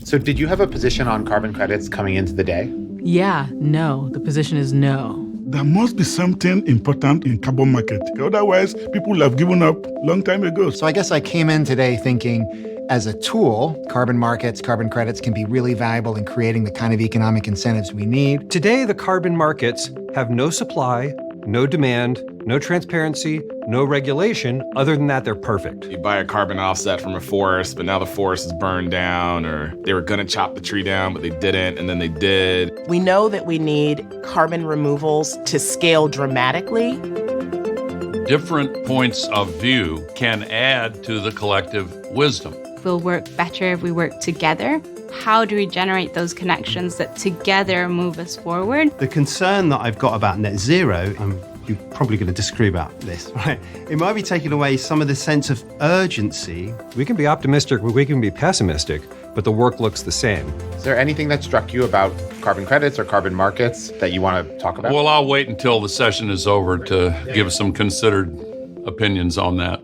So did you have a position on carbon credits coming into the day? Yeah, no. The position is no. There must be something important in carbon market. Otherwise, people have given up long time ago. So I guess I came in today thinking, as a tool, carbon markets, carbon credits can be really valuable in creating the kind of economic incentives we need. Today, the carbon markets have no supply, no demand, no transparency, no regulation. Other than that, they're perfect. You buy a carbon offset from a forest, but now the forest is burned down, or they were gonna chop the tree down, but they didn't, and then they did. We know that we need carbon removals to scale dramatically. Different points of view can add to the collective wisdom. We'll work better if we work together. How do we generate those connections that together move us forward? The concern that I've got about net zero, you're probably going to disagree about this, right? It might be taking away some of the sense of urgency. We can be optimistic, we can be pessimistic, but the work looks the same. Is there anything that struck you about carbon credits or carbon markets that you want to talk about? Well, I'll wait until the session is over to give some considered opinions on that.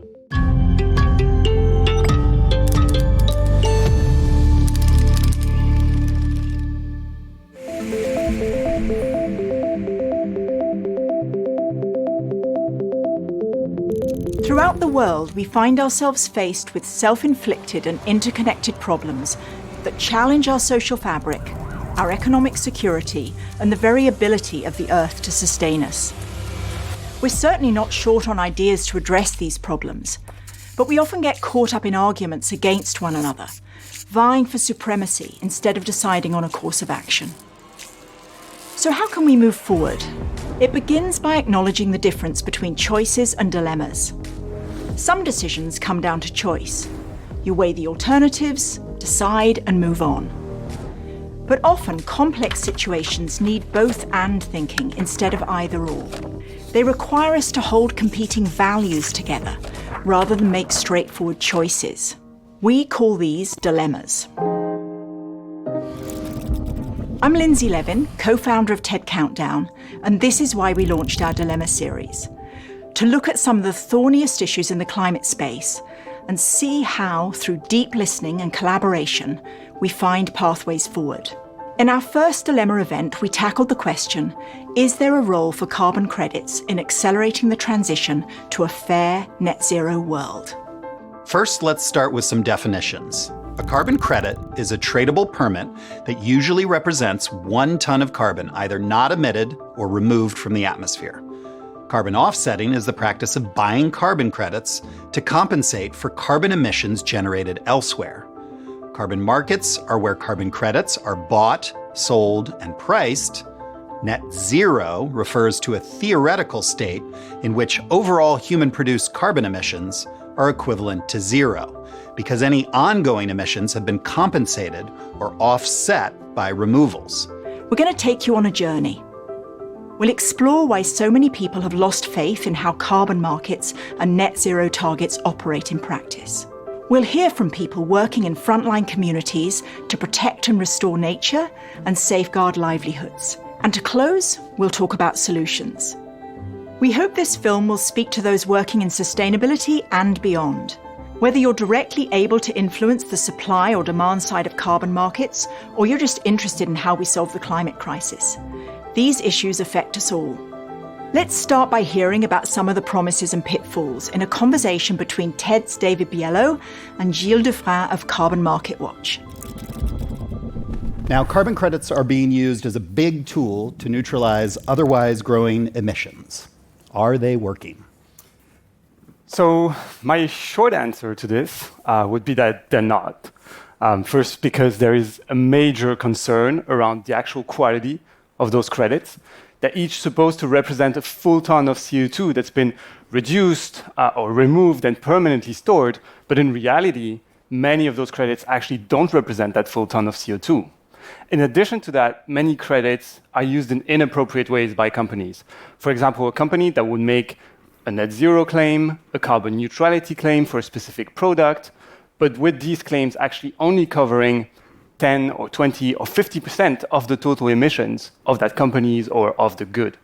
Throughout the world, we find ourselves faced with self-inflicted and interconnected problems that challenge our social fabric, our economic security, and the very ability of the Earth to sustain us. We're certainly not short on ideas to address these problems, but we often get caught up in arguments against one another, vying for supremacy instead of deciding on a course of action. So how can we move forward? It begins by acknowledging the difference between choices and dilemmas. Some decisions come down to choice. You weigh the alternatives, decide, and move on. But often, complex situations need both and thinking instead of either or. They require us to hold competing values together rather than make straightforward choices. We call these dilemmas. I'm Lindsay Levin, co-founder of TED Countdown, and this is why we launched our Dilemma series, to look at some of the thorniest issues in the climate space and see how, through deep listening and collaboration, we find pathways forward. In our first Dilemma event, we tackled the question, is there a role for carbon credits in accelerating the transition to a fair net zero world? First, let's start with some definitions. A carbon credit is a tradable permit that usually represents 1 ton of carbon either not emitted or removed from the atmosphere. Carbon offsetting is the practice of buying carbon credits to compensate for carbon emissions generated elsewhere. Carbon markets are where carbon credits are bought, sold, and priced. Net zero refers to a theoretical state in which overall human-produced carbon emissions are equivalent to zero, because any ongoing emissions have been compensated or offset by removals. We're going to take you on a journey. We'll explore why so many people have lost faith in how carbon markets and net zero targets operate in practice. We'll hear from people working in frontline communities to protect and restore nature and safeguard livelihoods. And to close, we'll talk about solutions. We hope this film will speak to those working in sustainability and beyond. Whether you're directly able to influence the supply or demand side of carbon markets, or you're just interested in how we solve the climate crisis, these issues affect us all. Let's start by hearing about some of the promises and pitfalls in a conversation between TED's David Biello and Gilles Dufrasne of Carbon Market Watch. Now, carbon credits are being used as a big tool to neutralize otherwise growing emissions. Are they working? So my short answer to this would be that they're not. First, because there is a major concern around the actual quality of those credits. They're each supposed to represent a full ton of CO2 that's been reduced or removed and permanently stored, but in reality, many of those credits actually don't represent that full ton of CO2. In addition to that, many credits are used in inappropriate ways by companies. For example, a company that would make a net zero claim, a carbon neutrality claim for a specific product, but with these claims actually only covering 10 or 20 or 50% of the total emissions of that company's or of the good.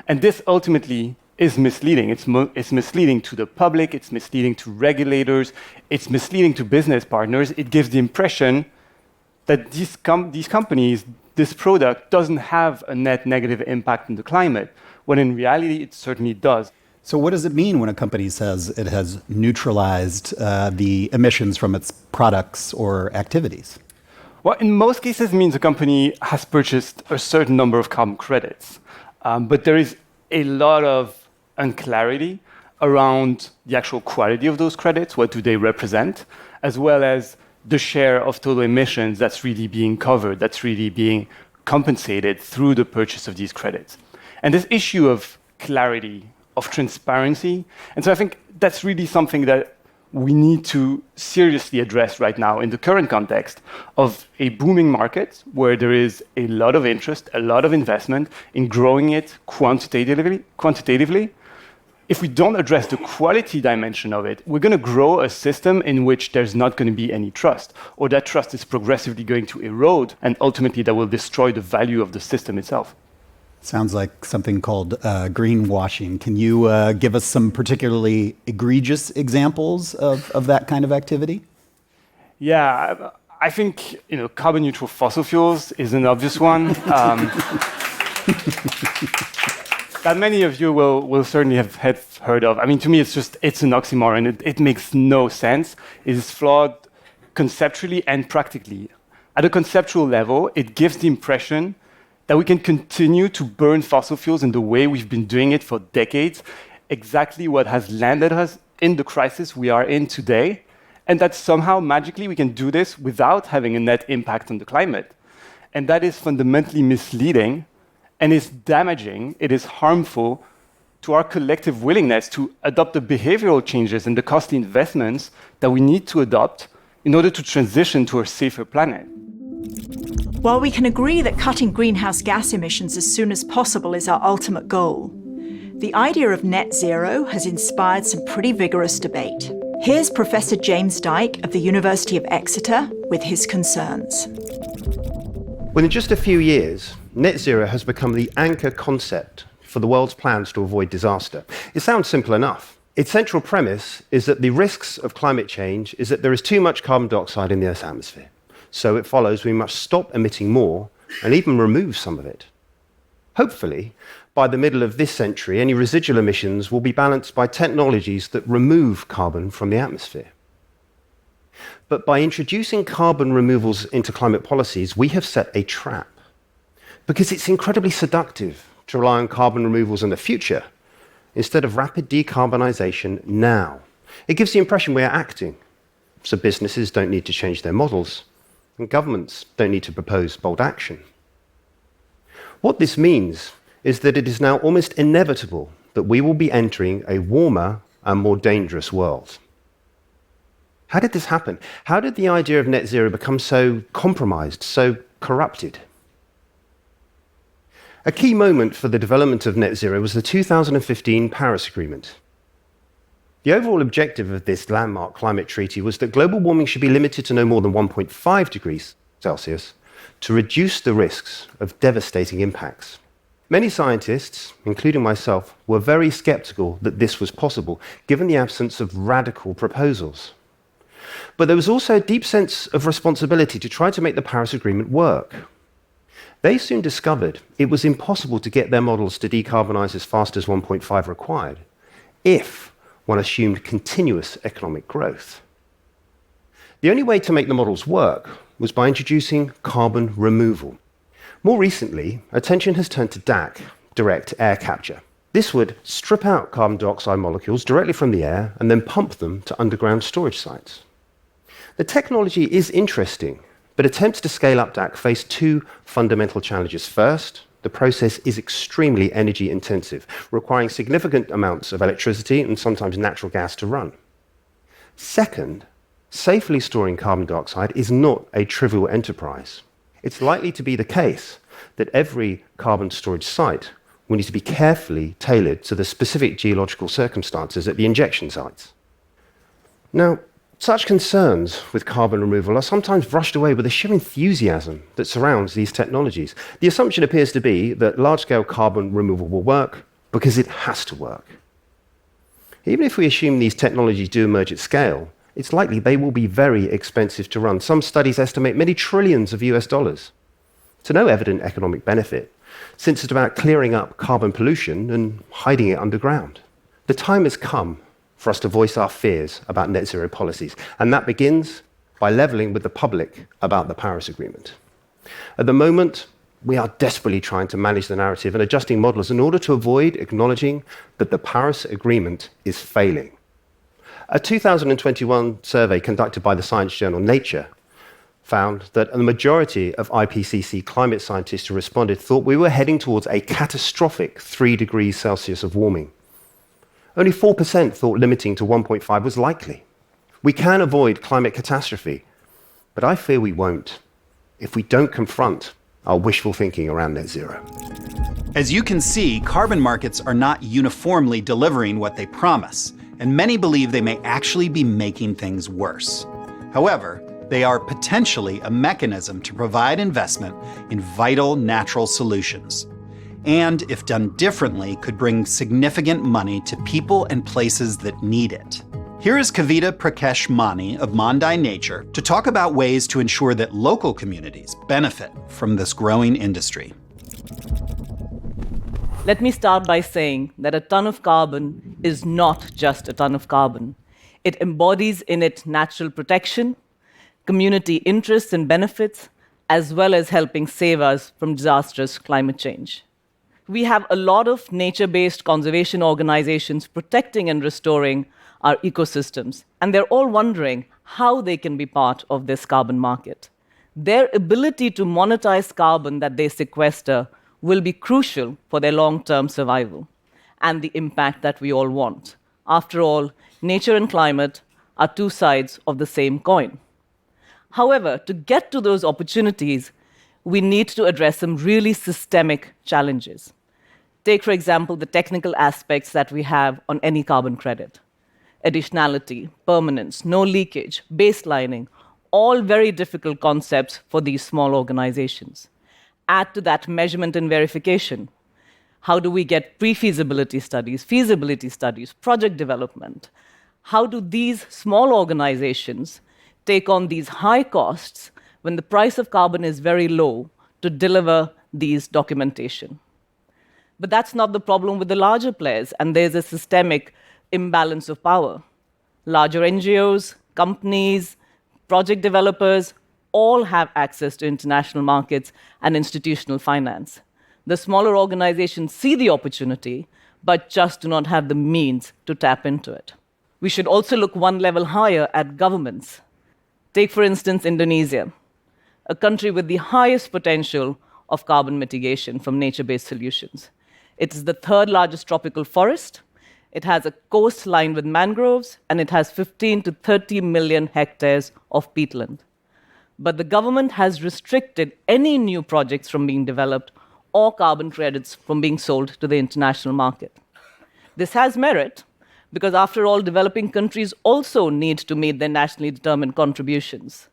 And this ultimately is misleading. It's misleading to the public, it's misleading to regulators, it's misleading to business partners. It gives the impression that these companies, this product doesn't have a net negative impact on the climate, when in reality it certainly does. So what does it mean when a company says it has neutralized the emissions from its products or activities? Well, in most cases, it means a company has purchased a certain number of carbon credits. But there is a lot of unclarity around the actual quality of those credits, what do they represent, as well as the share of total emissions that's really being covered, that's really being compensated through the purchase of these credits. And this issue of clarity, of transparency, and so I think that's really something that we need to seriously address right now in the current context of a booming market where there is a lot of interest, a lot of investment in growing it quantitatively. If we don't address the quality dimension of it, we're going to grow a system in which there's not going to be any trust, or that trust is progressively going to erode, and ultimately that will destroy the value of the system itself. Sounds like something called greenwashing. Can you give us some particularly egregious examples of that kind of activity? Yeah, I think carbon neutral fossil fuels is an obvious one. That many of you will certainly have heard of. I mean, to me, it's an oxymoron. It makes no sense. It is flawed conceptually and practically. At a conceptual level, it gives the impression that we can continue to burn fossil fuels in the way we've been doing it for decades, exactly what has landed us in the crisis we are in today, and that somehow magically we can do this without having a net impact on the climate. And that is fundamentally misleading, and is damaging, it is harmful to our collective willingness to adopt the behavioral changes and the costly investments that we need to adopt in order to transition to a safer planet. While we can agree that cutting greenhouse gas emissions as soon as possible is our ultimate goal, the idea of net zero has inspired some pretty vigorous debate. Here's Professor James Dyke of the University of Exeter with his concerns. Within just a few years, net zero has become the anchor concept for the world's plans to avoid disaster. It sounds simple enough. Its central premise is that the risks of climate change is that there is too much carbon dioxide in the Earth's atmosphere. So it follows we must stop emitting more and even remove some of it. Hopefully, by the middle of this century, any residual emissions will be balanced by technologies that remove carbon from the atmosphere. But by introducing carbon removals into climate policies, we have set a trap. Because it's incredibly seductive to rely on carbon removals in the future instead of rapid decarbonisation now. It gives the impression we are acting, so businesses don't need to change their models, and governments don't need to propose bold action. What this means is that it is now almost inevitable that we will be entering a warmer and more dangerous world. How did this happen? How did the idea of net zero become so compromised, so corrupted? A key moment for the development of net zero was the 2015 Paris Agreement. The overall objective of this landmark climate treaty was that global warming should be limited to no more than 1.5 degrees Celsius to reduce the risks of devastating impacts. Many scientists, including myself, were very skeptical that this was possible, given the absence of radical proposals. But there was also a deep sense of responsibility to try to make the Paris Agreement work. They soon discovered it was impossible to get their models to decarbonize as fast as 1.5 required, if one assumed continuous economic growth. The only way to make the models work was by introducing carbon removal. More recently, attention has turned to DAC, direct air capture. This would strip out carbon dioxide molecules directly from the air and then pump them to underground storage sites. The technology is interesting, but attempts to scale up DAC face two fundamental challenges. First, the process is extremely energy intensive, requiring significant amounts of electricity and sometimes natural gas to run. Second, safely storing carbon dioxide is not a trivial enterprise. It's likely to be the case that every carbon storage site will need to be carefully tailored to the specific geological circumstances at the injection sites. Now, such concerns with carbon removal are sometimes brushed away with the sheer enthusiasm that surrounds these technologies. The assumption appears to be that large-scale carbon removal will work because it has to work. Even if we assume these technologies do emerge at scale, it's likely they will be very expensive to run. Some studies estimate many trillions of US dollars, to no evident economic benefit, since it's about clearing up carbon pollution and hiding it underground. The time has come for us to voice our fears about net zero policies, and that begins by leveling with the public about the Paris Agreement. At the moment, we are desperately trying to manage the narrative and adjusting models in order to avoid acknowledging that the Paris Agreement is failing. A 2021 survey conducted by the science journal Nature found that the majority of IPCC climate scientists who responded thought we were heading towards a catastrophic 3 degrees Celsius of warming. Only 4% thought limiting to 1.5 was likely. We can avoid climate catastrophe, but I fear we won't if we don't confront our wishful thinking around net zero. As you can see, carbon markets are not uniformly delivering what they promise, and many believe they may actually be making things worse. However, they are potentially a mechanism to provide investment in vital natural solutions, and if done differently, could bring significant money to people and places that need it. Here is Kavita Prakash-Mani of Mandai Nature to talk about ways to ensure that local communities benefit from this growing industry. Let me start by saying that a ton of carbon is not just a ton of carbon. It embodies in it natural protection, community interests and benefits, as well as helping save us from disastrous climate change. We have a lot of nature-based conservation organizations protecting and restoring our ecosystems, and they're all wondering how they can be part of this carbon market. Their ability to monetize carbon that they sequester will be crucial for their long-term survival and the impact that we all want. After all, nature and climate are two sides of the same coin. However, to get to those opportunities, we need to address some really systemic challenges. Take, for example, the technical aspects that we have on any carbon credit. Additionality, permanence, no leakage, baselining, all very difficult concepts for these small organizations. Add to that measurement and verification. How do we get pre-feasibility studies, feasibility studies, project development? How do these small organizations take on these high costs when the price of carbon is very low to deliver these documentation? But that's not the problem with the larger players, and there's a systemic imbalance of power. Larger NGOs, companies, project developers all have access to international markets and institutional finance. The smaller organizations see the opportunity, but just do not have the means to tap into it. We should also look one level higher at governments. Take, for instance, Indonesia, a country with the highest potential of carbon mitigation from nature-based solutions. It is the third largest tropical forest. It has a coast lined with mangroves, and it has 15 to 30 million hectares of peatland. But the government has restricted any new projects from being developed or carbon credits from being sold to the international market. This has merit because, after all, developing countries also need to meet their nationally determined contributions.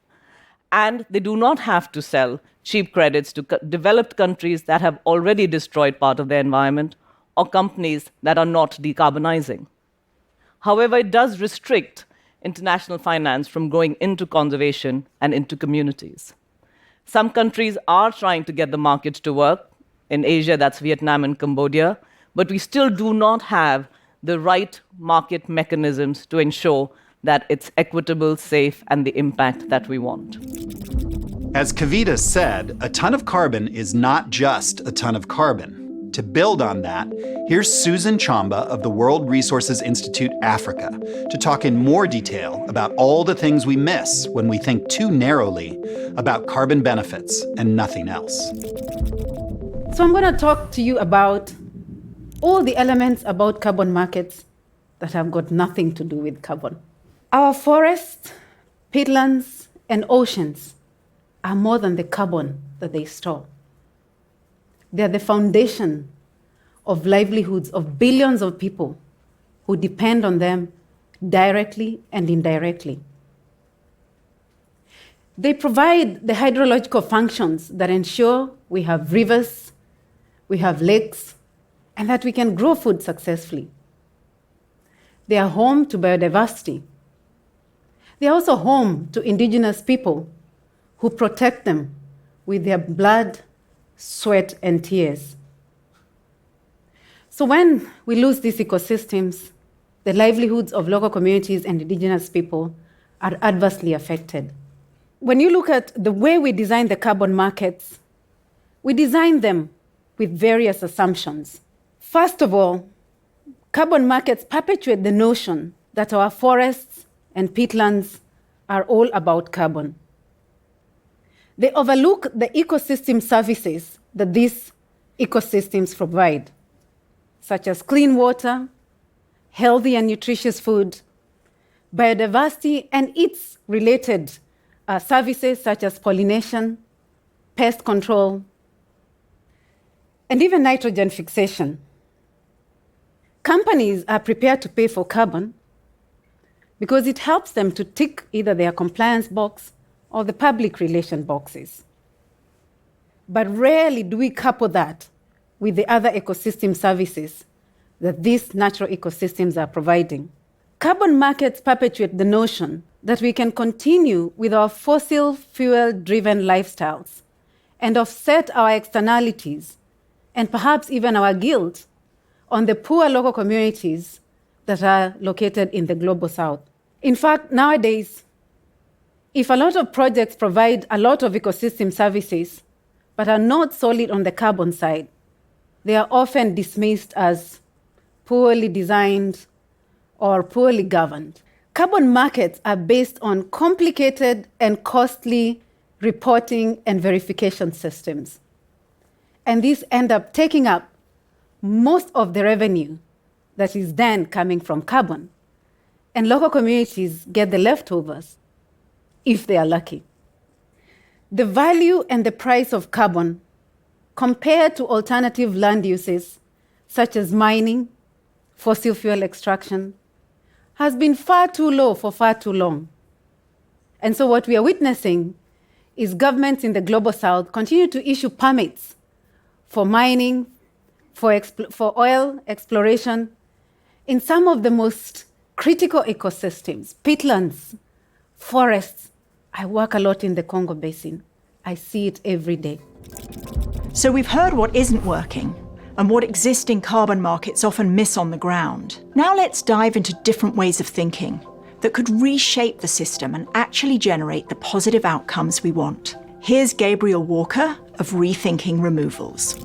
And they do not have to sell cheap credits to developed countries that have already destroyed part of their environment or companies that are not decarbonizing. However, it does restrict international finance from going into conservation and into communities. Some countries are trying to get the market to work. In Asia, that's Vietnam and Cambodia. But we still do not have the right market mechanisms to ensure that it's equitable, safe, and the impact that we want. As Kavita said, a ton of carbon is not just a ton of carbon. To build on that, here's Susan Chomba of the World Resources Institute Africa to talk in more detail about all the things we miss when we think too narrowly about carbon benefits and nothing else. So I'm going to talk to you about all the elements about carbon markets that have got nothing to do with carbon. Our forests, peatlands, and oceans are more than the carbon that they store. They are the foundation of livelihoods of billions of people who depend on them directly and indirectly. They provide the hydrological functions that ensure we have rivers, we have lakes, and that we can grow food successfully. They are home to biodiversity. They are also home to indigenous people who protect them with their blood, sweat, and tears. So when we lose these ecosystems, the livelihoods of local communities and indigenous people are adversely affected. When you look at the way we design the carbon markets, we design them with various assumptions. First of all, carbon markets perpetuate the notion that our forests and peatlands are all about carbon. They overlook the ecosystem services that these ecosystems provide, such as clean water, healthy and nutritious food, biodiversity, and its related services such as pollination, pest control, and even nitrogen fixation. Companies are prepared to pay for carbon because it helps them to tick either their compliance box or the public relation boxes. But rarely do we couple that with the other ecosystem services that these natural ecosystems are providing. Carbon markets perpetuate the notion that we can continue with our fossil fuel-driven lifestyles and offset our externalities and perhaps even our guilt on the poor local communities that are located in the global south. In fact, nowadays, if a lot of projects provide a lot of ecosystem services but are not solid on the carbon side, they are often dismissed as poorly designed or poorly governed. Carbon markets are based on complicated and costly reporting and verification systems. And these end up taking up most of the revenue that is then coming from carbon. And local communities get the leftovers, if they are lucky. The value and the price of carbon compared to alternative land uses, such as mining, fossil fuel extraction, has been far too low for far too long. And so what we are witnessing is governments in the global south continue to issue permits for mining, for oil exploration in some of the most critical ecosystems, peatlands, forests. I work a lot in the Congo Basin. I see it every day. So we've heard what isn't working and what existing carbon markets often miss on the ground. Now let's dive into different ways of thinking that could reshape the system and actually generate the positive outcomes we want. Here's Gabrielle Walker of Rethinking Removals.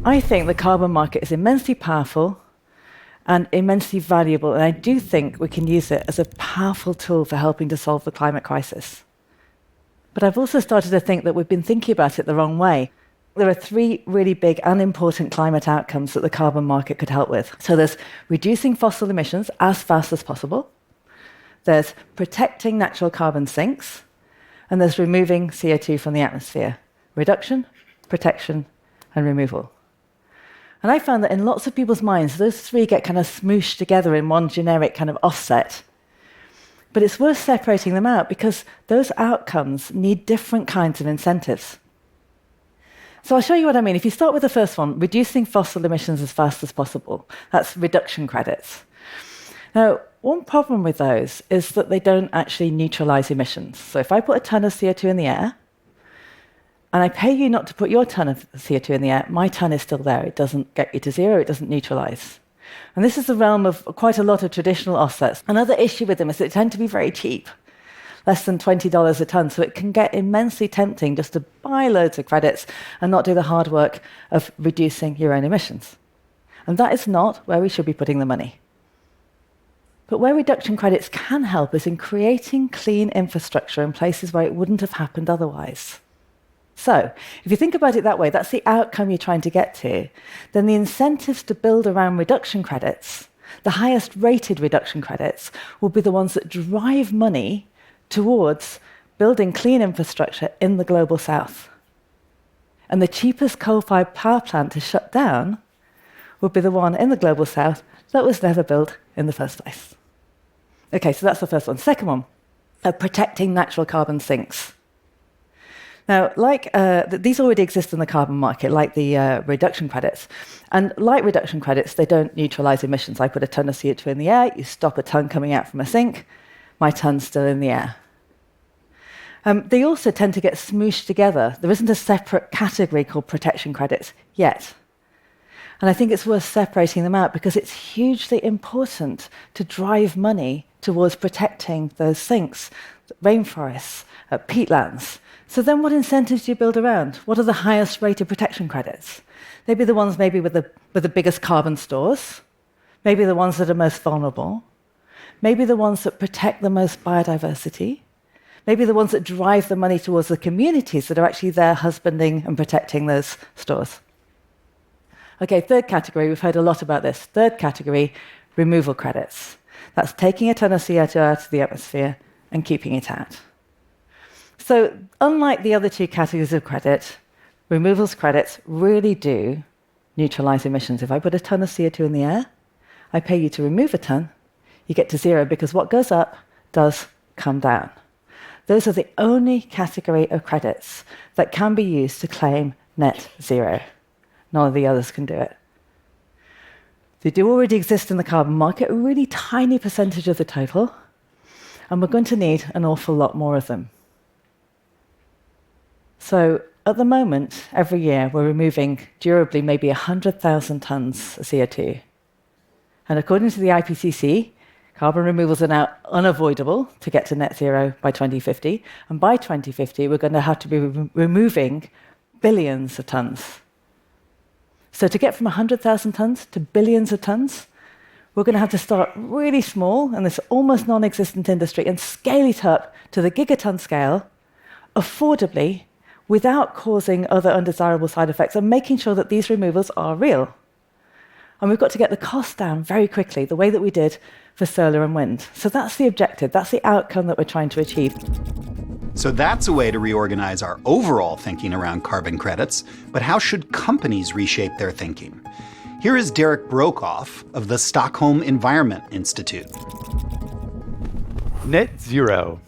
I think the carbon market is immensely powerful and immensely valuable, and I do think we can use it as a powerful tool for helping to solve the climate crisis. But I've also started to think that we've been thinking about it the wrong way. There are three really big and important climate outcomes that the carbon market could help with. So there's reducing fossil emissions as fast as possible, there's protecting natural carbon sinks, and there's removing CO2 from the atmosphere. Reduction, protection, and removal. And I found that in lots of people's minds, those three get kind of smooshed together in one generic kind of offset. But it's worth separating them out because those outcomes need different kinds of incentives. So I'll show you what I mean. If you start with the first one, reducing fossil emissions as fast as possible, that's reduction credits. Now, one problem with those is that they don't actually neutralize emissions. So if I put a ton of CO2 in the air, and I pay you not to put your ton of CO2 in the air, my ton is still there. It doesn't get you to zero, it doesn't neutralize. And this is the realm of quite a lot of traditional offsets. Another issue with them is that they tend to be very cheap, less than $20 a ton, so it can get immensely tempting just to buy loads of credits and not do the hard work of reducing your own emissions. And that is not where we should be putting the money. But where reduction credits can help is in creating clean infrastructure in places where it wouldn't have happened otherwise. So, if you think about it that way, that's the outcome you're trying to get to, then the incentives to build around reduction credits, the highest rated reduction credits, will be the ones that drive money towards building clean infrastructure in the global south. And the cheapest coal-fired power plant to shut down would be the one in the global south that was never built in the first place. Okay, so that's the first one. Second one, protecting natural carbon sinks. Now, these already exist in the carbon market, like the reduction credits. And like reduction credits, they don't neutralize emissions. I put a ton of CO2 in the air, you stop a ton coming out from a sink, my tons still in the air. They also tend to get smooshed together. There isn't a separate category called protection credits yet. And I think it's worth separating them out because it's hugely important to drive money towards protecting those things, rainforests, peatlands. So then what incentives do you build around? What are the highest rated protection credits? Maybe the ones with the biggest carbon stores, maybe the ones that are most vulnerable, maybe the ones that protect the most biodiversity, maybe the ones that drive the money towards the communities that are actually there husbanding and protecting those stores. Okay, third category, we've heard a lot about this. Third category, removal credits. That's taking a ton of CO2 out of the atmosphere and keeping it out. So unlike the other two categories of credit, removals credits really do neutralize emissions. If I put a ton of CO2 in the air, I pay you to remove a ton, you get to zero because what goes up does come down. Those are the only category of credits that can be used to claim net zero. None of the others can do it. They do already exist in the carbon market, a really tiny percentage of the total, and we're going to need an awful lot more of them. So at the moment, every year, we're removing durably maybe 100,000 tons of CO2. And according to the IPCC, carbon removals are now unavoidable to get to net zero by 2050. And by 2050, we're going to have to be removing billions of tons. So to get from 100,000 tons to billions of tons, we're going to have to start really small in this almost non-existent industry and scale it up to the gigaton scale, affordably, without causing other undesirable side effects, and making sure that these removals are real. And we've got to get the cost down very quickly, the way that we did for solar and wind. So that's the objective. That's the outcome that we're trying to achieve. So that's a way to reorganize our overall thinking around carbon credits, but how should companies reshape their thinking? Here is Derik Broekhoff of the Stockholm Environment Institute. Net zero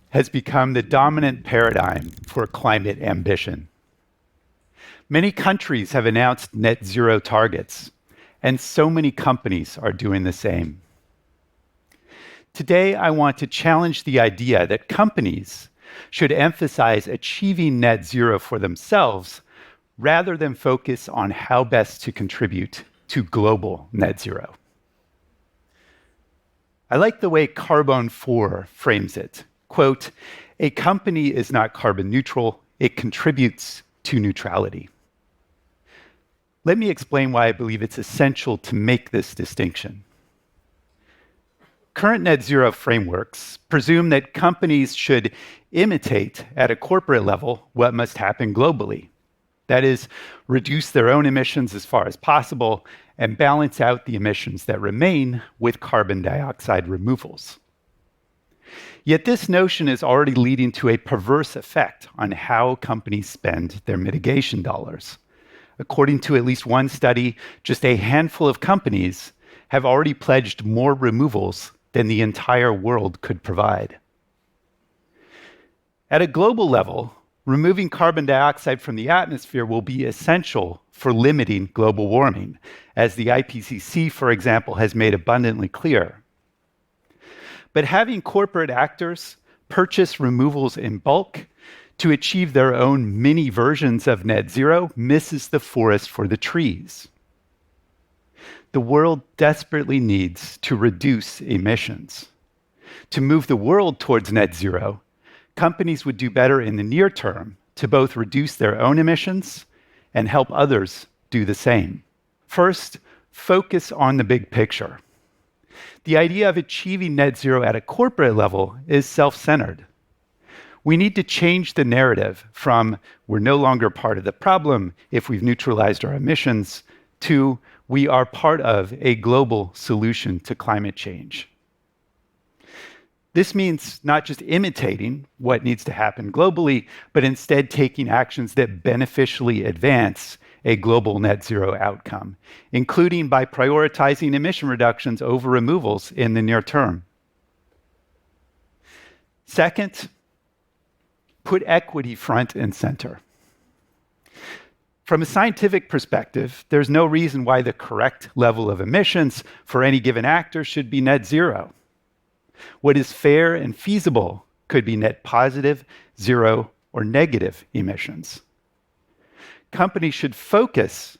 has become the dominant paradigm for climate ambition. Many countries have announced net zero targets, and so many companies are doing the same. Today, I want to challenge the idea that companies should emphasize achieving net zero for themselves rather than focus on how best to contribute to global net zero. I like the way Carbone 4 frames it. Quote, "A company is not carbon neutral, it contributes to neutrality." Let me explain why I believe it's essential to make this distinction. Current net zero frameworks presume that companies should imitate at a corporate level what must happen globally. That is, reduce their own emissions as far as possible and balance out the emissions that remain with carbon dioxide removals. Yet this notion is already leading to a perverse effect on how companies spend their mitigation dollars. According to at least one study, just a handful of companies have already pledged more removals than the entire world could provide. At a global level, removing carbon dioxide from the atmosphere will be essential for limiting global warming, as the IPCC, for example, has made abundantly clear. But having corporate actors purchase removals in bulk to achieve their own mini versions of net zero misses the forest for the trees. The world desperately needs to reduce emissions. To move the world towards net zero, companies would do better in the near term to both reduce their own emissions and help others do the same. First, focus on the big picture. The idea of achieving net zero at a corporate level is self-centered. We need to change the narrative from we're no longer part of the problem if we've neutralized our emissions to we are part of a global solution to climate change. This means not just imitating what needs to happen globally, but instead taking actions that beneficially advance a global net zero outcome, including by prioritizing emission reductions over removals in the near term. Second, put equity front and center. From a scientific perspective, there's no reason why the correct level of emissions for any given actor should be net zero. What is fair and feasible could be net positive, zero, or negative emissions. Companies should focus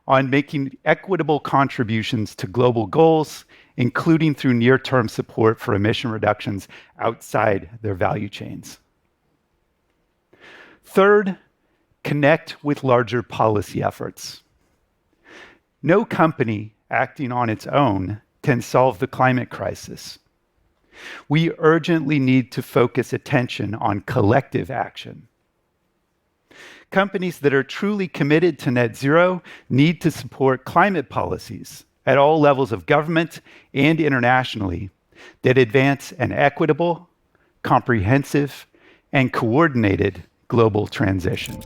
on making equitable contributions to global goals, including through near-term support for emission reductions outside their value chains. Third, connect with larger policy efforts. No company acting on its own can solve the climate crisis. We urgently need to focus attention on collective action. Companies that are truly committed to net zero need to support climate policies at all levels of government and internationally that advance an equitable, comprehensive, and coordinated global transition.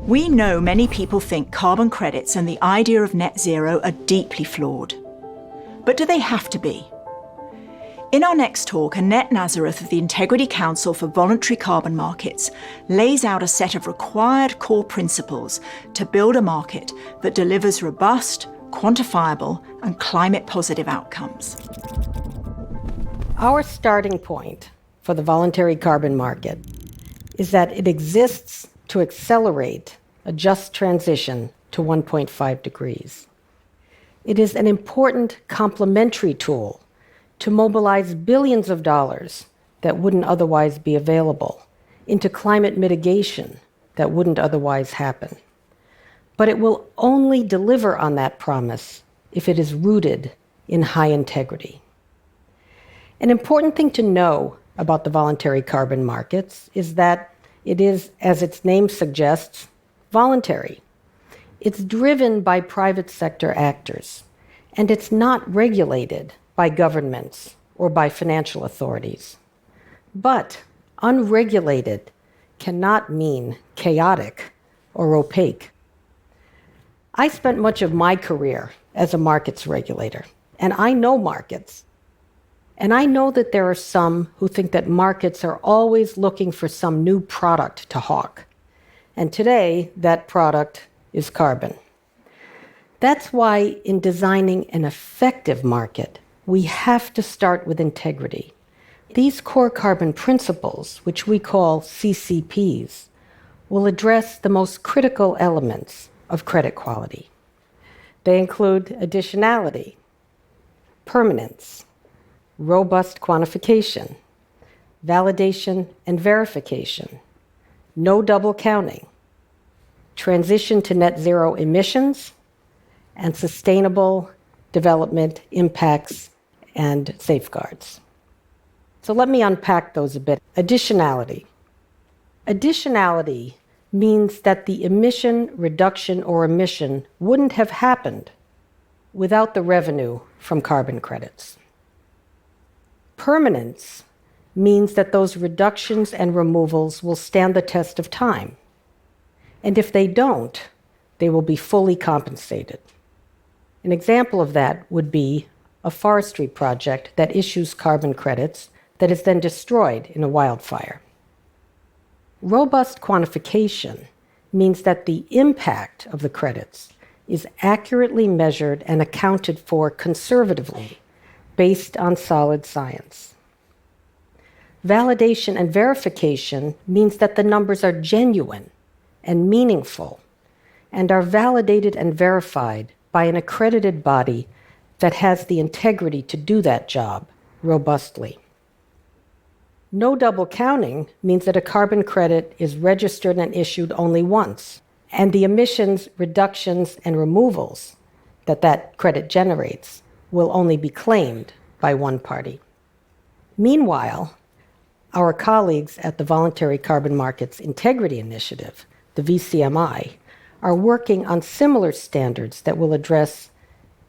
We know many people think carbon credits and the idea of net zero are deeply flawed. But do they have to be? In our next talk, Annette Nazareth of the Integrity Council for Voluntary Carbon Markets lays out a set of required core principles to build a market that delivers robust, quantifiable, and climate-positive outcomes. Our starting point for the voluntary carbon market is that it exists to accelerate a just transition to 1.5 degrees. It is an important complementary tool to mobilize billions of dollars that wouldn't otherwise be available into climate mitigation that wouldn't otherwise happen. But it will only deliver on that promise if it is rooted in high integrity. An important thing to know about the voluntary carbon markets is that it is, as its name suggests, voluntary. It's driven by private sector actors, and it's not regulated by governments or by financial authorities. But unregulated cannot mean chaotic or opaque. I spent much of my career as a markets regulator, and I know markets. And I know that there are some who think that markets are always looking for some new product to hawk. And today, that product is carbon. That's why in designing an effective market, we have to start with integrity. These core carbon principles, which we call CCPs, will address the most critical elements of credit quality. They include additionality, permanence, robust quantification, validation and verification, no double counting, transition to net zero emissions, and sustainable development impacts and safeguards. So let me unpack those a bit. Additionality. Additionality means that the emission reduction or emission wouldn't have happened without the revenue from carbon credits. Permanence means that those reductions and removals will stand the test of time. And if they don't, they will be fully compensated. An example of that would be a forestry project that issues carbon credits that is then destroyed in a wildfire. Robust quantification means that the impact of the credits is accurately measured and accounted for conservatively based on solid science. Validation and verification means that the numbers are genuine and meaningful and are validated and verified by an accredited body that has the integrity to do that job robustly. No double counting means that a carbon credit is registered and issued only once, and the emissions, reductions, and removals that that credit generates will only be claimed by one party. Meanwhile, our colleagues at the Voluntary Carbon Markets Integrity Initiative, the VCMI, are working on similar standards that will address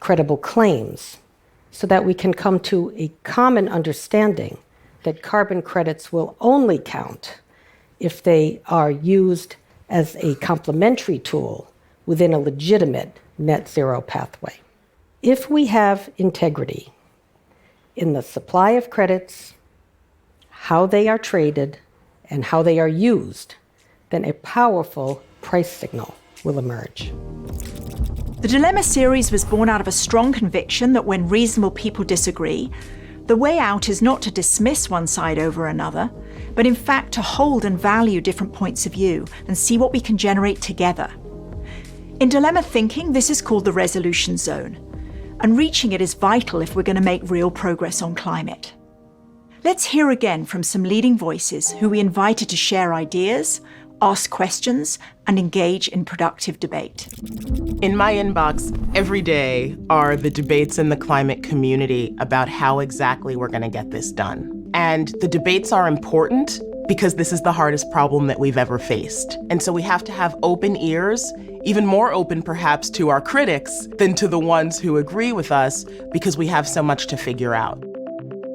credible claims so that we can come to a common understanding that carbon credits will only count if they are used as a complementary tool within a legitimate net zero pathway. If we have integrity in the supply of credits, how they are traded, and how they are used, then a powerful price signal will emerge. The Dilemma series was born out of a strong conviction that when reasonable people disagree, The way out is not to dismiss one side over another, but in fact to hold and value different points of view and see what we can generate together. In dilemma thinking, this is called the resolution zone, and reaching it is vital if we're going to make real progress on climate. Let's hear again from some leading voices who we invited to share ideas, ask questions, and engage in productive debate. In my inbox every day are the debates in the climate community about how exactly we're going to get this done. And the debates are important because this is the hardest problem that we've ever faced. And so we have to have open ears, even more open perhaps to our critics than to the ones who agree with us, because we have so much to figure out.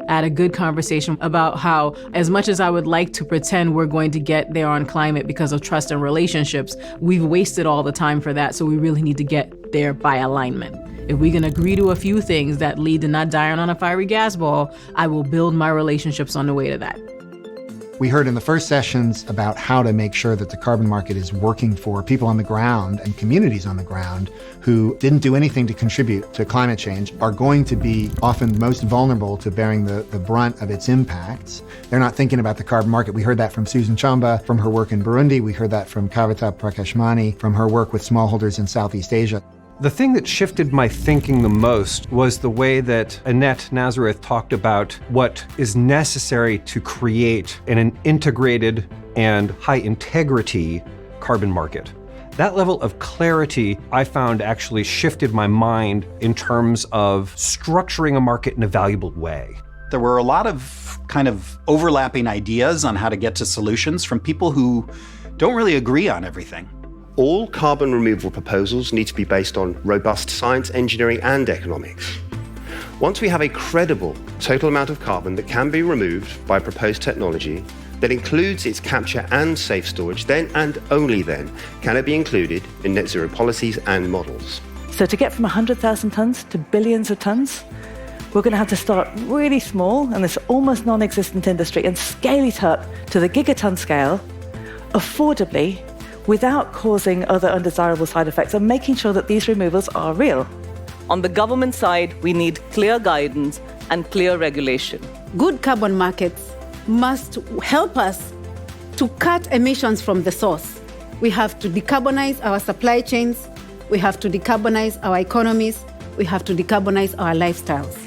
I had a good conversation about how, as much as I would like to pretend we're going to get there on climate because of trust and relationships, we've wasted all the time for that, so we really need to get there by alignment. If we can agree to a few things that lead to not dying on a fiery gas ball, I will build my relationships on the way to that. We heard in the first sessions about how to make sure that the carbon market is working for people on the ground and communities on the ground who didn't do anything to contribute to climate change, are going to be often most vulnerable to bearing the brunt of its impacts. They're not thinking about the carbon market. We heard that from Susan Chomba from her work in Burundi. We heard that from Kavita Prakash-Mani from her work with smallholders in Southeast Asia. The thing that shifted my thinking the most was the way that Annette Nazareth talked about what is necessary to create an integrated and high integrity carbon market. That level of clarity I found actually shifted my mind in terms of structuring a market in a valuable way. There were a lot of kind of overlapping ideas on how to get to solutions from people who don't really agree on everything. All carbon removal proposals need to be based on robust science, engineering, and economics. Once we have a credible total amount of carbon that can be removed by proposed technology that includes its capture and safe storage, then and only then can it be included in net zero policies and models. So to get from 100,000 tons to billions of tons, we're going to have to start really small in this almost non-existent industry and scale it up to the gigaton scale affordably, without causing other undesirable side effects, and making sure that these removals are real. On the government side, we need clear guidance and clear regulation. Good carbon markets must help us to cut emissions from the source. We have to decarbonize our supply chains, we have to decarbonize our economies, we have to decarbonize our lifestyles.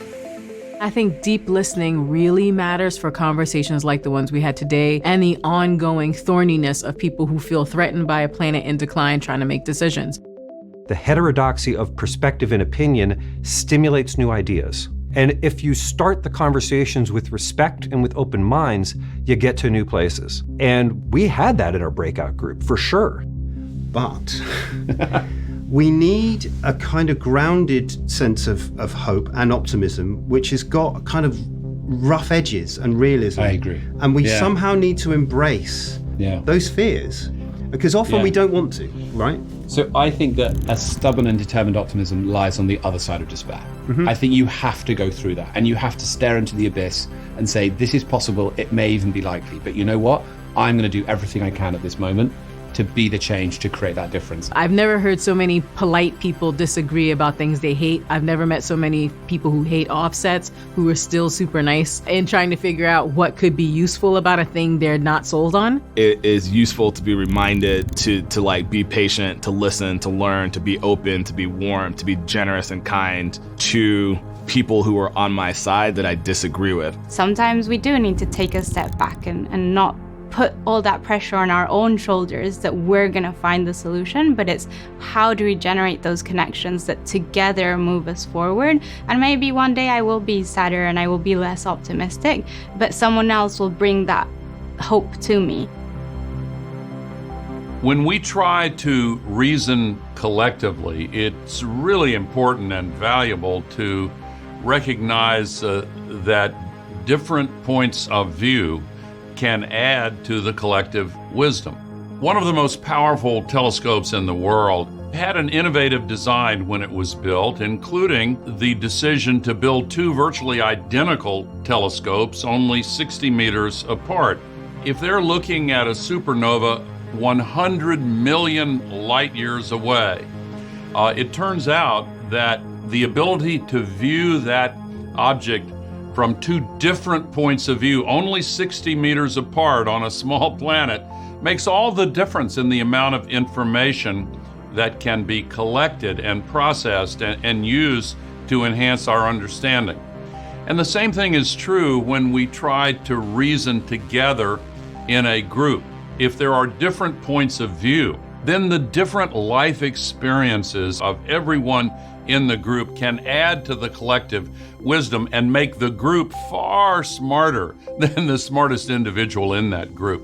I think deep listening really matters for conversations like the ones we had today and the ongoing thorniness of people who feel threatened by a planet in decline trying to make decisions. The heterodoxy of perspective and opinion stimulates new ideas. And if you start the conversations with respect and with open minds, you get to new places. And we had that in our breakout group, for sure. But we need a kind of grounded sense of hope and optimism, which has got kind of rough edges and realism. I agree. And we somehow need to embrace those fears, because often we don't want to, right? So I think that a stubborn and determined optimism lies on the other side of despair. Mm-hmm. I think you have to go through that, and you have to stare into the abyss and say, this is possible, it may even be likely, but you know what? I'm going to do everything I can at this moment to be the change to create that difference. I've never heard so many polite people disagree about things they hate. I've never met so many people who hate offsets who are still super nice and trying to figure out what could be useful about a thing they're not sold on. It is useful to be reminded to like be patient, to listen, to learn, to be open, to be warm, to be generous and kind to people who are on my side that I disagree with. Sometimes we do need to take a step back and not put all that pressure on our own shoulders that we're going to find the solution, but it's how do we generate those connections that together move us forward. And maybe one day I will be sadder and I will be less optimistic, but someone else will bring that hope to me. When we try to reason collectively, it's really important and valuable to recognize that different points of view can add to the collective wisdom. One of the most powerful telescopes in the world had an innovative design when it was built, including the decision to build two virtually identical telescopes only 60 meters apart. If they're looking at a supernova 100 million light years away, it turns out that the ability to view that object from two different points of view, only 60 meters apart on a small planet, makes all the difference in the amount of information that can be collected and processed and used to enhance our understanding. And the same thing is true when we try to reason together in a group. If there are different points of view, then the different life experiences of everyone in the group can add to the collective wisdom and make the group far smarter than the smartest individual in that group.